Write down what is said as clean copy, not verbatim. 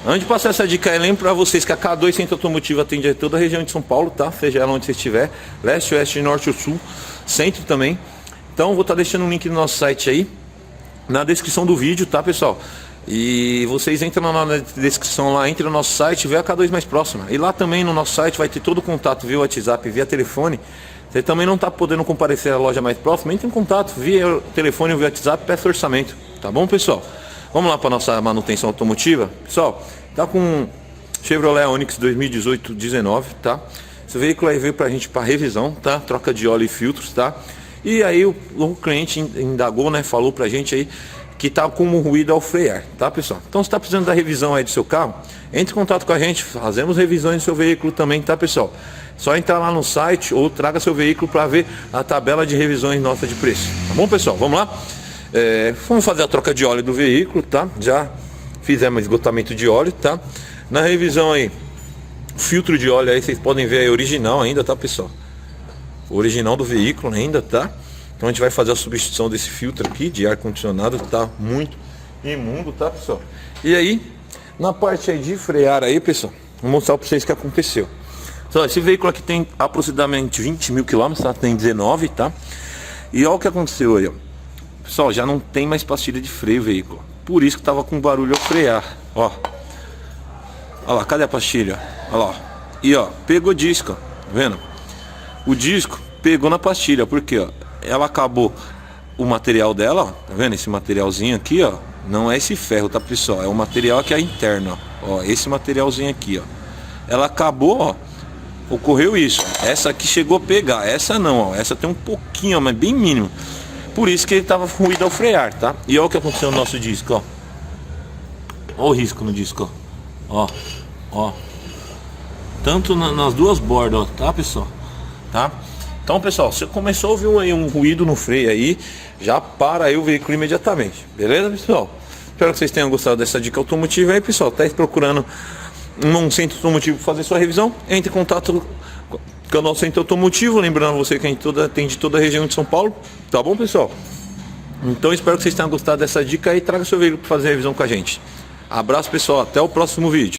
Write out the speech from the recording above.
Antes de passar essa dica aí, lembro para vocês que a K2 Centro Automotivo atende a toda a região de São Paulo, tá? Seja ela onde você estiver, leste, oeste, norte ou sul, centro também. Então vou estar deixando um link no nosso site aí, na descrição do vídeo, tá, pessoal? E vocês entram na descrição lá, entre no nosso site, vê a K2 mais próxima. E lá também no nosso site vai ter todo o contato via WhatsApp, via telefone. Você também não está podendo comparecer à loja mais próxima, entre em contato via telefone ou via WhatsApp, peça orçamento, tá bom, pessoal? Vamos lá para nossa manutenção automotiva. Pessoal, tá com Chevrolet Onix 2018-19, tá? Esse veículo aí veio pra gente para revisão, tá? Troca de óleo e filtros, tá? E aí o cliente indagou, né? Falou pra gente aí que tá com um ruído ao frear, tá, pessoal? Então se tá precisando da revisão aí do seu carro, entre em contato com a gente, fazemos revisões do seu veículo também, tá, pessoal? Só entrar lá no site ou traga seu veículo para ver a tabela de revisões nossa de preço, tá bom, pessoal? Vamos lá? Vamos fazer a troca de óleo do veículo, tá? Já fizemos esgotamento de óleo, tá? Na revisão aí, filtro de óleo aí, vocês podem ver aí original ainda, tá, pessoal? O original do veículo ainda, tá? Então a gente vai fazer a substituição desse filtro aqui de ar condicionado, tá muito imundo, tá, pessoal? E aí, na parte aí de frear aí, pessoal, vou mostrar para vocês o que aconteceu. Então, esse veículo aqui tem aproximadamente 20 mil quilômetros, tá? Tem 19, tá? E olha o que aconteceu aí, ó. Pessoal, já não tem mais pastilha de freio o veículo. Por isso que tava com barulho ao frear, ó. Olha lá, cadê a pastilha? Olha lá, ó. E ó, pegou disco, ó. Tá vendo? O disco pegou na pastilha, porque ó, ela acabou o material dela, ó. Tá vendo? Esse materialzinho aqui, ó. Não é esse ferro, tá, pessoal? É o material que é interno, ó. Ó, esse materialzinho aqui, ó. Ela acabou, ó. Ocorreu isso. Essa aqui chegou a pegar. Essa não, ó. Essa tem um pouquinho, ó, mas bem mínimo. Por isso que ele tava ruído ao frear, tá? E olha o que aconteceu no nosso disco, ó. Olha o risco no disco, ó. Ó. Tanto nas duas bordas, ó, tá, pessoal? Tá? Então, pessoal, se começou a ouvir aí um ruído no freio aí, já para aí o veículo imediatamente. Beleza, pessoal? Espero que vocês tenham gostado dessa dica automotiva aí, pessoal. Tá procurando um centro automotivo para fazer sua revisão? Entre em contato com o nosso centro automotivo. Lembrando você que a gente atende toda a região de São Paulo. Tá bom, pessoal? Então espero que vocês tenham gostado dessa dica aí. Traga seu veículo para fazer a revisão com a gente. Abraço, pessoal. Até o próximo vídeo.